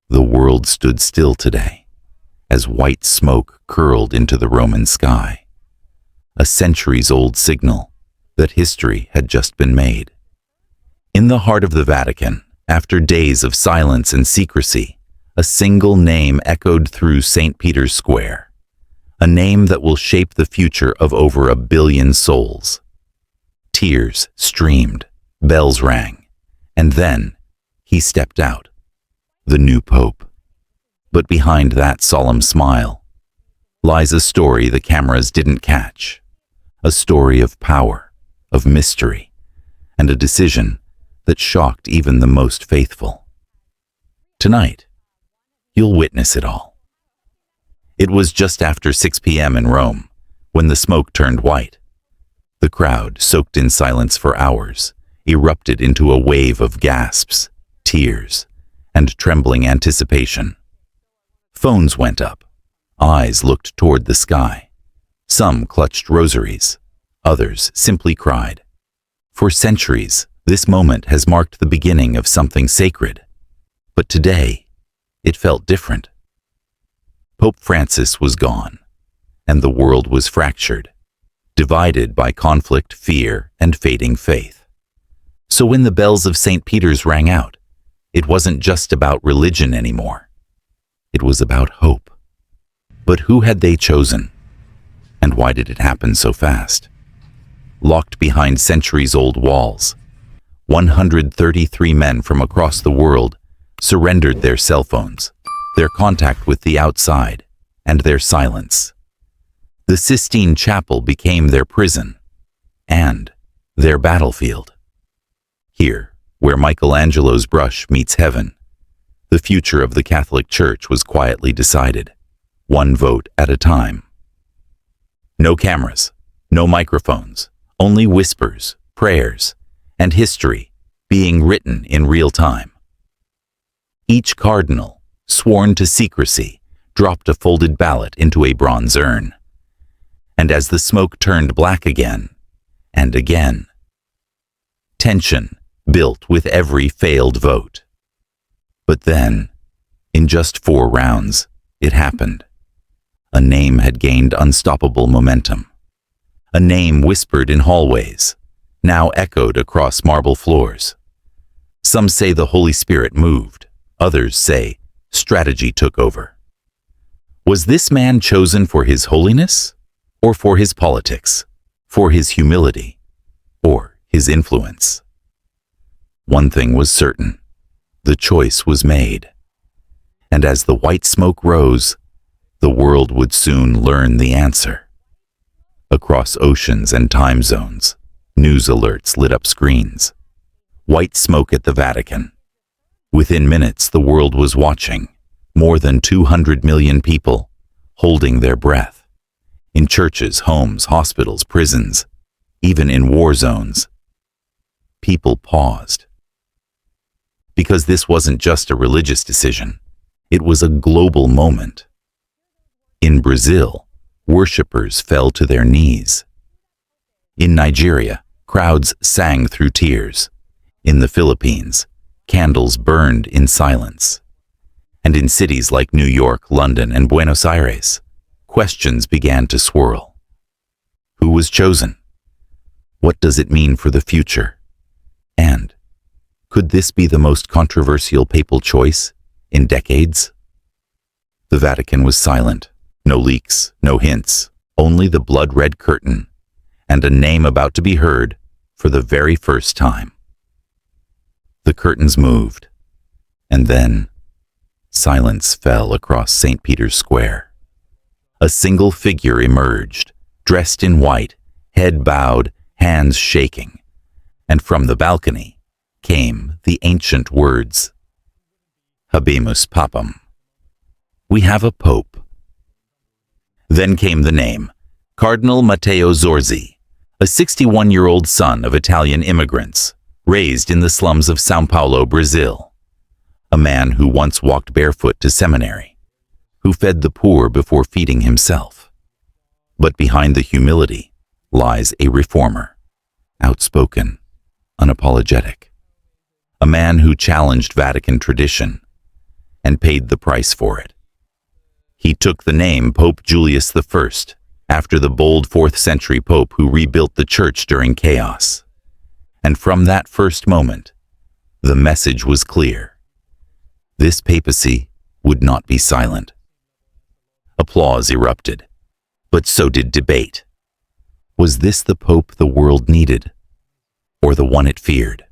The world stood still today, as white smoke curled into the Roman sky, a centuries-old signal that history had just been made. In the heart of the Vatican, after days of silence and secrecy, a single name echoed through St. Peter's Square, a name that will shape the future of over 1 billion souls. Tears streamed, bells rang, and then he stepped out, the new pope. But behind that solemn smile lies a story the cameras didn't catch, a story of power, of mystery, and a decision that shocked even the most faithful. Tonight, you'll witness it all. It was just after 6 p.m. in Rome when the smoke turned white. The crowd, soaked in silence for hours, erupted into a wave of gasps, tears, and trembling anticipation. Phones went up. Eyes looked toward the sky. Some clutched rosaries. Others simply cried. For centuries, this moment has marked the beginning of something sacred. But today, it felt different. Pope Francis was gone, and the world was fractured, divided by conflict, fear, and fading faith. So when the bells of St. Peter's rang out, it wasn't just about religion anymore. It was about hope. But who had they chosen? And why did it happen so fast? Locked behind centuries-old walls, 133 men from across the world surrendered their cell phones, their contact with the outside, and their silence. The Sistine Chapel became their prison and their battlefield. Here, where Michelangelo's brush meets heaven, the future of the Catholic Church was quietly decided, one vote at a time. No cameras, no microphones, only whispers, prayers, and history being written in real time. Each cardinal, sworn to secrecy, dropped a folded ballot into a bronze urn. And as the smoke turned black again, and again, tension built with every failed vote. But then, in just 4 rounds, it happened. A name had gained unstoppable momentum. A name whispered in hallways, now echoed across marble floors. Some say the Holy Spirit moved. Others say strategy took over. Was this man chosen for his holiness, or for his politics, for his humility, or his influence? One thing was certain. The choice was made. And as the white smoke rose, the world would soon learn the answer. Across oceans and time zones, news alerts lit up screens. White smoke at the Vatican. Within minutes, the world was watching. More than 200 million people, holding their breath. In churches, homes, hospitals, prisons, even in war zones. People paused. Because this wasn't just a religious decision. It was a global moment. In Brazil, worshippers fell to their knees. In Nigeria, crowds sang through tears. In the Philippines, candles burned in silence. And in cities like New York, London, and Buenos Aires, questions began to swirl. Who was chosen? What does it mean for the future? And could this be the most controversial papal choice in decades? The Vatican was silent. No leaks, no hints, only the blood-red curtain, and a name about to be heard for the very first time. The curtains moved, and then silence fell across St. Peter's Square. A single figure emerged, dressed in white, head bowed, hands shaking, and from the balcony came the ancient words, Habemus Papam. We have a pope. Then came the name, Cardinal Matteo Zorzi, a 61-year-old son of Italian immigrants, raised in the slums of São Paulo, Brazil. A man who once walked barefoot to seminary, who fed the poor before feeding himself. But behind the humility lies a reformer, outspoken, unapologetic. A man who challenged Vatican tradition, and paid the price for it. He took the name Pope Julius I, after the bold 4th century pope who rebuilt the church during chaos. And from that first moment, the message was clear. This papacy would not be silent. Applause erupted, but so did debate. Was this the pope the world needed, or the one it feared?